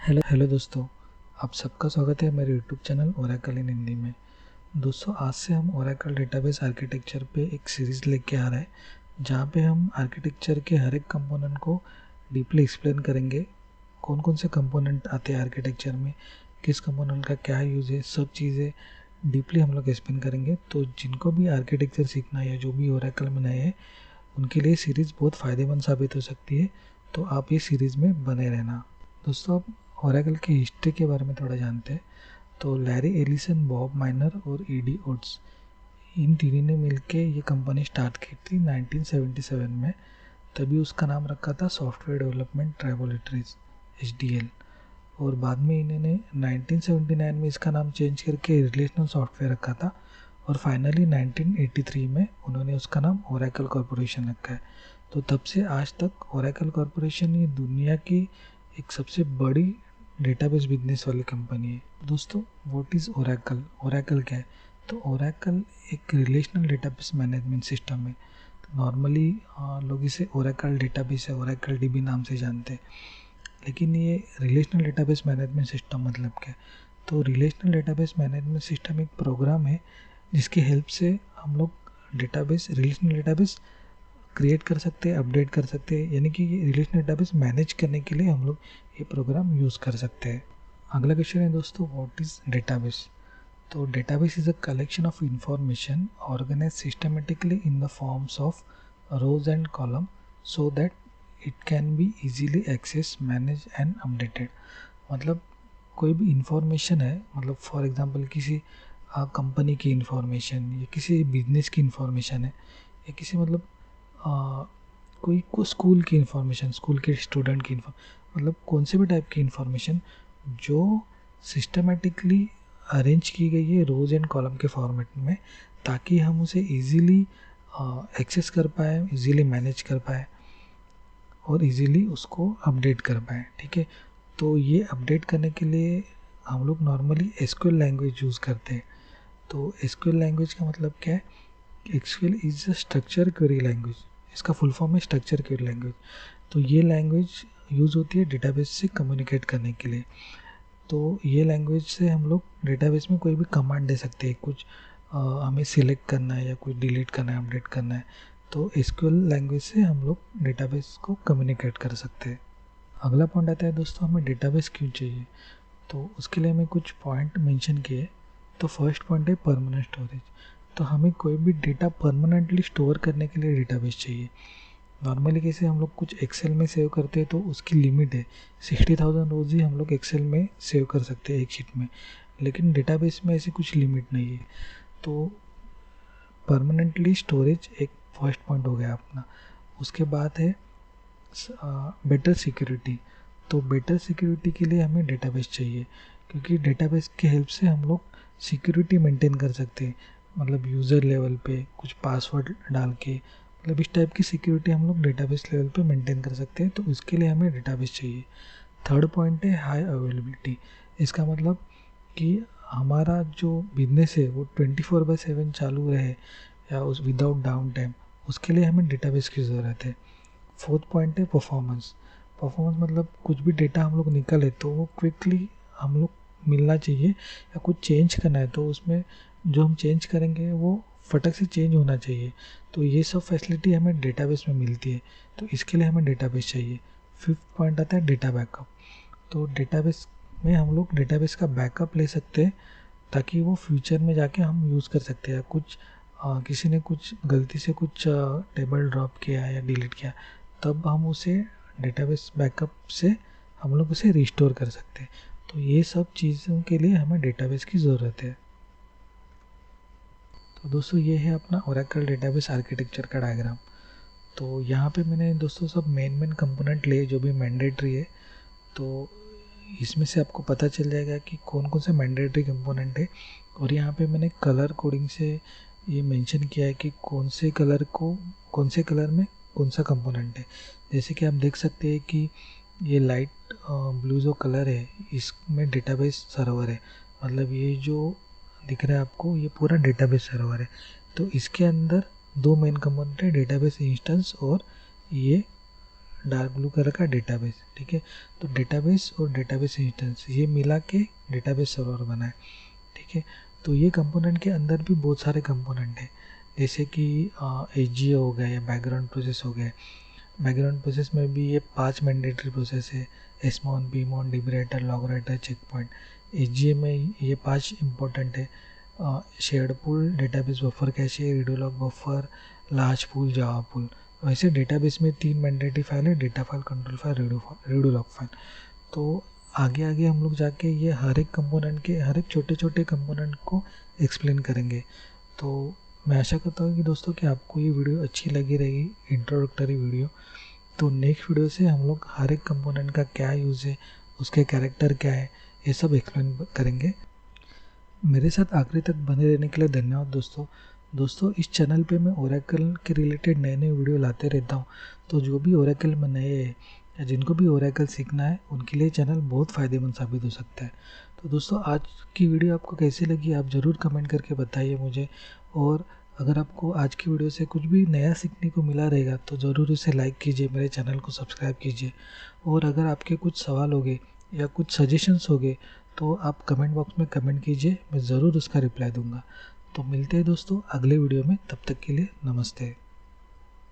Hello दोस्तों, आप सबका स्वागत है मेरे यूट्यूब चैनल ओरेकल इन हिंदी में। दोस्तों, आज से हम ओरेकल डेटाबेस आर्किटेक्चर पे एक सीरीज़ लेके आ रहे हैं, जहाँ पे हम आर्किटेक्चर के हर एक कंपोनेंट को डीपली एक्सप्लेन करेंगे। कौन कौन से कंपोनेंट आते हैं आर्किटेक्चर में, किस कंपोनेंट का क्या यूज़ है, सब चीज़ें डीपली हम लोग एक्सप्लेन करेंगे। तो जिनको भी आर्किटेक्चर सीखना है या जो भी ओरेकल में नए हैं, उनके लिए सीरीज़ बहुत फ़ायदेमंद साबित हो सकती है। तो आप ये सीरीज़ में बने रहना। दोस्तों, अब ओरेकल की हिस्ट्री के बारे में थोड़ा जानते हैं। तो लैरी एलिसन, बॉब माइनर और ईडी ओट्स, इन तीनों ने मिलके ये कंपनी स्टार्ट की थी 1977 में। तभी उसका नाम रखा था सॉफ्टवेयर डेवलपमेंट लैबोरेटरीज (HDL). और बाद में इन्होंने 1979 में इसका नाम चेंज करके रिलेशनल सॉफ्टवेयर रखा था। और फाइनली 1983 में उन्होंने उसका नाम ओरेकल कॉरपोरेशन रखा है। तो तब से आज तक ओरेकल कॉरपोरेशन ये दुनिया की एक सबसे बड़ी डेटाबेस बिजनेस वाली कंपनी है। दोस्तों, व्हाट इज़ ओरेकल? ओरेकल क्या है? तो ओरेकल एक रिलेशनल डेटाबेस मैनेजमेंट सिस्टम है। तो नॉर्मली लोग इसे ओरेकल डेटाबेस या ओरेकल डीबी नाम से जानते हैं। लेकिन ये रिलेशनल डेटाबेस मैनेजमेंट सिस्टम मतलब क्या है? तो रिलेशनल डेटाबेस मैनेजमेंट सिस्टम एक प्रोग्राम है जिसकी हेल्प से हम लोग रिलेशनल डेटाबेस क्रिएट कर सकते हैं, अपडेट कर सकते हैं। यानी कि ये रिलेशनल डेटाबेस मैनेज करने के लिए हम लोग ये प्रोग्राम यूज़ कर सकते हैं। अगला क्वेश्चन है दोस्तों, व्हाट इज़ डेटाबेस? तो database is a collection of information organise systematically in the forms of rows and column so that it can be easily access, manage and updated. मतलब कोई भी इंफॉर्मेशन है, मतलब फॉर एग्जांपल किसी company की information या किसी बिजनेस की इंफॉर्मेशन है, या किसी मतलब कोई को स्कूल की इंफॉर्मेशन, स्कूल के स्टूडेंट की मतलब कौन से भी टाइप की इंफॉर्मेशन जो सिस्टमेटिकली अरेंज की गई है रोज एंड कॉलम के फॉर्मेट में, ताकि हम उसे इजीली एक्सेस कर पाए, इजीली मैनेज कर पाए और इजीली उसको अपडेट कर पाए। ठीक है, तो ये अपडेट करने के लिए हम लोग नॉर्मली एसक्यूएल लैंग्वेज यूज़ करते हैं। तो एसक्यूएल लैंग्वेज का मतलब क्या है? SQL is a structure query language. इसका फुल फॉर्म है स्ट्रक्चर क्वेरी लैंग्वेज। तो ये लैंग्वेज यूज़ होती है डेटाबेस से कम्युनिकेट करने के लिए। तो ये लैंग्वेज से हम लोग डेटाबेस में कोई भी कमांड दे सकते हैं, कुछ हमें सिलेक्ट करना है या कुछ डिलीट करना है, अपडेट करना है, तो एसक्यूएल लैंग्वेज से हम लोग डेटाबेस को कम्युनिकेट कर सकते हैं। अगला पॉइंट आता है दोस्तों, हमें डेटाबेस क्यों चाहिए? तो उसके लिए हमें कुछ पॉइंट मेंशन किए। तो फर्स्ट पॉइंट है परमानेंट स्टोरेज। तो हमें कोई भी डेटा परमानेंटली स्टोर करने के लिए डेटाबेस चाहिए। नॉर्मली कैसे हम लोग कुछ एक्सेल में सेव करते हैं तो उसकी लिमिट है 60,000 रोज ही हम लोग एक्सेल में सेव कर सकते हैं एक शीट में। लेकिन डेटाबेस में ऐसी कुछ लिमिट नहीं है। तो परमानेंटली स्टोरेज एक फर्स्ट पॉइंट हो गया अपना। उसके बाद है बेटर सिक्योरिटी। तो बेटर सिक्योरिटी के लिए हमें डेटाबेस चाहिए, क्योंकि डेटाबेस की हेल्प से हम लोग सिक्योरिटी मेंटेन कर सकते हैं। मतलब यूज़र लेवल पे कुछ पासवर्ड डाल के, मतलब इस टाइप की सिक्योरिटी हम लोग डेटाबेस लेवल पे मेंटेन कर सकते हैं। तो उसके लिए हमें डेटाबेस चाहिए। थर्ड पॉइंट है हाई अवेलेबिलिटी। इसका मतलब कि हमारा जो बिजनेस है वो 24/7 चालू रहे या उस विदाउट डाउन टाइम, उसके लिए हमें डेटाबेस की ज़रूरत है। फोर्थ पॉइंट है परफॉर्मेंस। परफॉर्मेंस मतलब कुछ भी डेटा हम लोग निकाले तो वो क्विकली हम लोग मिलना चाहिए, या कुछ चेंज करना है तो उसमें जो हम चेंज करेंगे वो फटक से चेंज होना चाहिए। तो ये सब फैसिलिटी हमें डेटाबेस में मिलती है, तो इसके लिए हमें डेटाबेस चाहिए। फिफ्थ पॉइंट आता है डेटा बैकअप। तो डेटाबेस में हम लोग डेटाबेस का बैकअप ले सकते हैं, ताकि वो फ्यूचर में जाके हम यूज़ कर सकते हैं। कुछ किसी ने कुछ गलती से कुछ टेबल ड्रॉप किया या डिलीट किया, तब हम उसे डेटाबेस बैकअप से हम लोग उसे रिस्टोर कर सकते हैं। तो ये सब चीज़ों के लिए हमें डेटाबेस की ज़रूरत है। तो दोस्तों, ये है अपना ओरेकल डेटाबेस आर्किटेक्चर का डायग्राम। तो यहाँ पे मैंने दोस्तों सब मेन कंपोनेंट लिए जो भी मैंडेटरी है। तो इसमें से आपको पता चल जाएगा कि कौन कौन से मैंडेटरी कंपोनेंट है। और यहाँ पे मैंने कलर कोडिंग से ये मेंशन किया है कि कौन से कलर में कौन सा कंपोनेंट है। जैसे कि आप देख सकते हैं कि ये लाइट ब्लू जो कलर है, इसमें डेटाबेस सर्वर है। मतलब ये जो दिख रहा है आपको, ये पूरा डेटाबेस सर्वर है। तो इसके अंदर दो मेन कंपोनेंट है, डेटाबेस इंस्टेंस और ये डार्क ब्लू कलर का डेटाबेस, ठीक है। तो डेटाबेस और डेटाबेस इंस्टेंस ये मिला के डेटाबेस सर्वर बना है, ठीक है। तो ये कंपोनेंट के अंदर भी बहुत सारे कंपोनेंट हैं, जैसे कि HGA हो गया या बैकग्राउंड प्रोसेस हो गया। बैकग्राउंड प्रोसेस में भी ये 5 मैंडेटरी प्रोसेस है, SMON, PMON, liberator, log writer, चेक पॉइंट। HGA में ये 5 इंपॉर्टेंट है, shared pool, database buffer cache, redo log buffer, large pool, Java pool. वैसे डेटाबेस में 3 मैंडेटरी फाइल है, data file, control file, redo log file. तो आगे आगे हम लोग जाके ये हर एक कंपोनेंट के हर एक छोटे छोटे कंपोनेंट को एक्सप्लेन करेंगे। तो मैं आशा करता हूँ कि दोस्तों कि आपको ये वीडियो अच्छी लगी रहेगी, इंट्रोडक्टरी वीडियो। तो नेक्स्ट वीडियो से हम लोग हर एक कंपोनेंट का क्या यूज़ है, उसके कैरेक्टर क्या है, ये सब एक्सप्लेन करेंगे। मेरे साथ आखिरी तक बने रहने के लिए धन्यवाद दोस्तों इस चैनल पे मैं ओरेकल के रिलेटेड नए नए वीडियो लाते रहता हूँ। तो जो भी ओरेकल में नए हैं या जिनको भी ओरेकल सीखना है उनके लिए चैनल बहुत फ़ायदेमंद साबित हो सकता है। तो दोस्तों आज की वीडियो आपको कैसी लगी आप ज़रूर कमेंट करके बताइए मुझे। और अगर आपको आज की वीडियो से कुछ भी नया सीखने को मिला रहेगा तो ज़रूर इसे लाइक कीजिए, मेरे चैनल को सब्सक्राइब कीजिए। और अगर आपके कुछ सवाल होंगे या कुछ सजेशंस होंगे तो आप कमेंट बॉक्स में कमेंट कीजिए, मैं ज़रूर उसका रिप्लाई दूंगा। तो मिलते हैं दोस्तों अगले वीडियो में, तब तक के लिए नमस्ते।